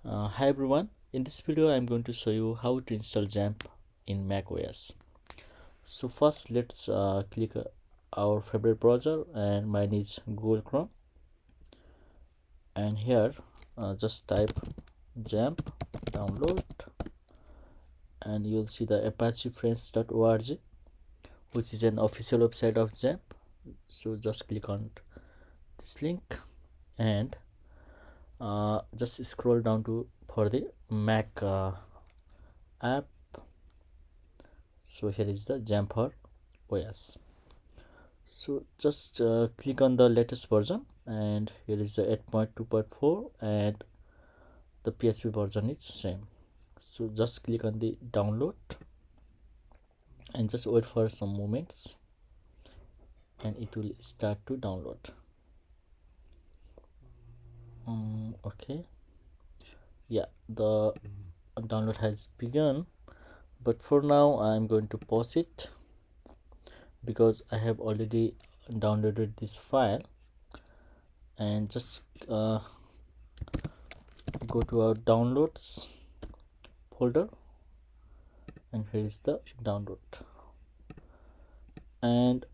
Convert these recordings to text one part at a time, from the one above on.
Hi everyone, in this video I'm going to show you how to install XAMPP in macOS. So first let's click our favorite browser, and mine is Google Chrome, and here just type XAMPP download, and you'll see the apachefriends.org, which is an official website of XAMPP. So just click on this link and just scroll down to for the Mac app. So here is the XAMPP for OS. So just click on the latest version, and here is the 8.2.4, and the PHP version is same. So just click on the download and just wait for some moments, and it will start to download. Okay, yeah, the download has begun, but for now I'm going to pause it because I have already downloaded this file. And just go to our downloads folder, and here is the download, and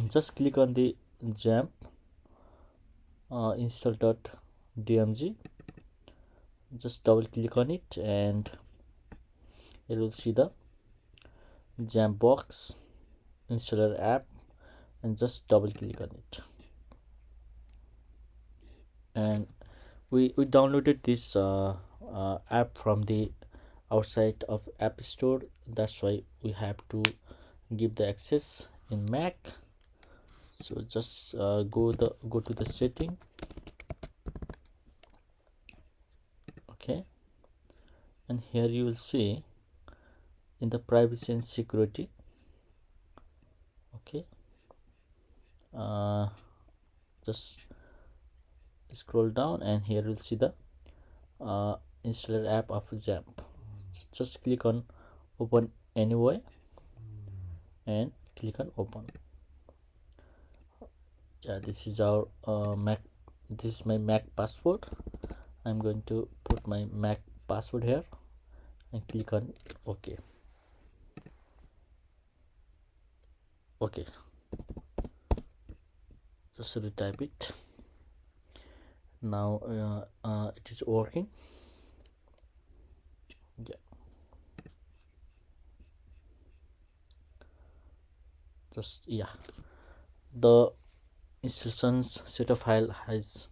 just click on the XAMPP install.dmg. just double click on it, and you will see the XAMPP box installer app, and just double click on it. And we downloaded this app from the outside of App Store. That's why we have to give the access in Mac. So just go to the setting. Okay, and here you will see in the privacy and security. Okay, just scroll down, and here you'll see the installer app of XAMPP. Just click on open anyway, and click on open. Yeah, this is our Mac. This is my Mac password. I'm going to put my Mac password here and click on OK. Okay, just retype it. Now it is working. Yeah, just the instructions setup file has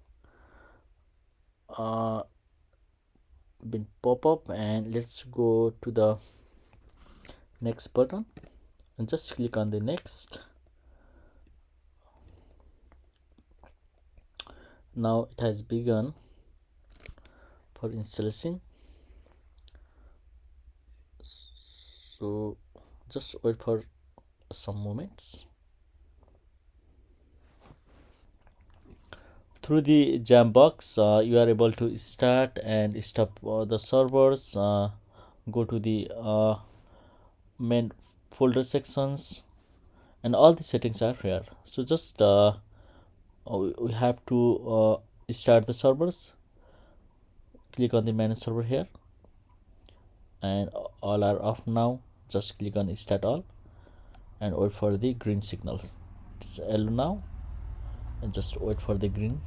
been pop up, and let's go to the next button and just click on the next. Now it has begun for installation, so just wait for some moments. Through the XAMPP box you are able to start and stop the servers, go to the main folder sections, and all the settings are here. So just we have to start the servers. Click on the manage server here, and all are off now. Just click on start all and wait for the green signal. It's yellow now, and just wait for the green.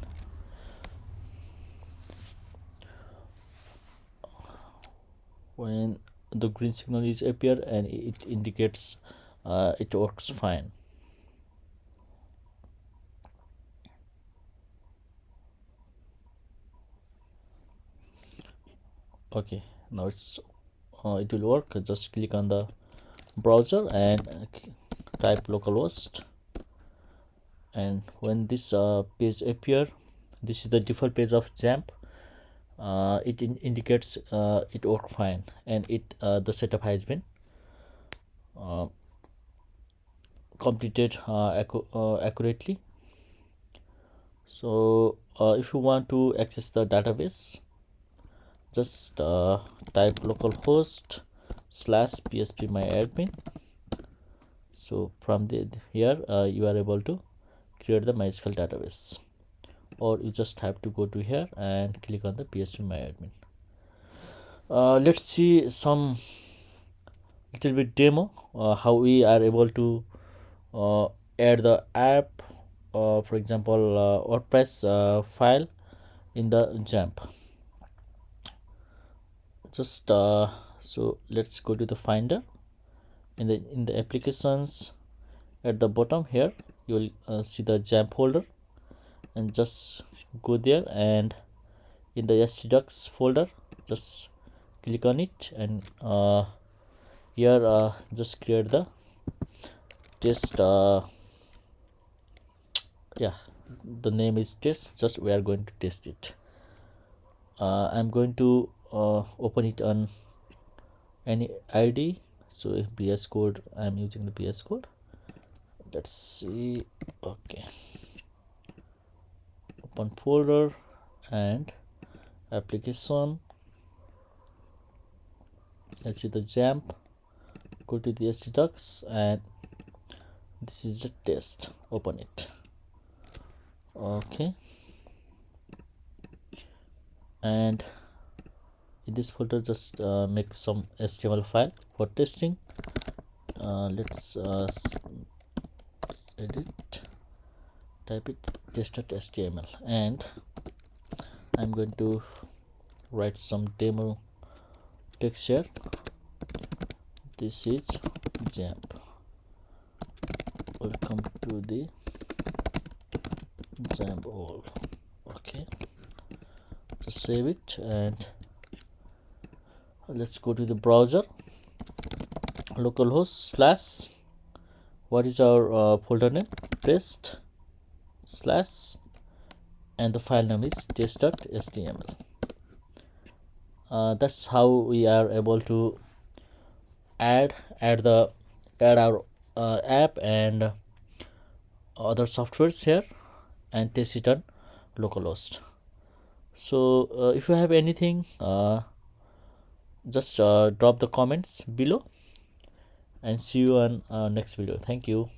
When the green signal is appear, and it indicates it works fine. Okay, now it will work. Just click on the browser and type localhost, and when this page appear, this is the default page of XAMPP. It indicates it worked fine, and the setup has been completed accurately. So if you want to access the database, just type localhost /phpMyAdmin. So from here you are able to create the MySQL database, or you just have to go to here and click on the PHPMyAdmin. Let's see some little bit demo how we are able to uh, add the app, for example WordPress file in the XAMPP. Just so let's go to the Finder. In the applications, at the bottom here you will see the XAMPP folder, and just go there, and in the htdocs folder just click on it, and here just create the test. Yeah, the name is test. Just we are going to test it. I'm going to open it on any ID. So if VS Code, I'm using the VS Code. Let's see. Okay, open folder and application. Let's see the XAMPP. Go to the htdocs, and this is the test. Open it. Okay, and in this folder just make some HTML file for testing. Let's edit, type it test.html, and I'm going to write some demo text here. This is XAMPP. Welcome to the XAMPP all. Okay, just save it, and let's go to the browser. Localhost slash, what is our folder name? Test slash, and the file name is test.html. That's how we are able to add our app and other softwares here and test it on localhost. So if you have anything, just drop the comments below, and see you on next video. Thank you.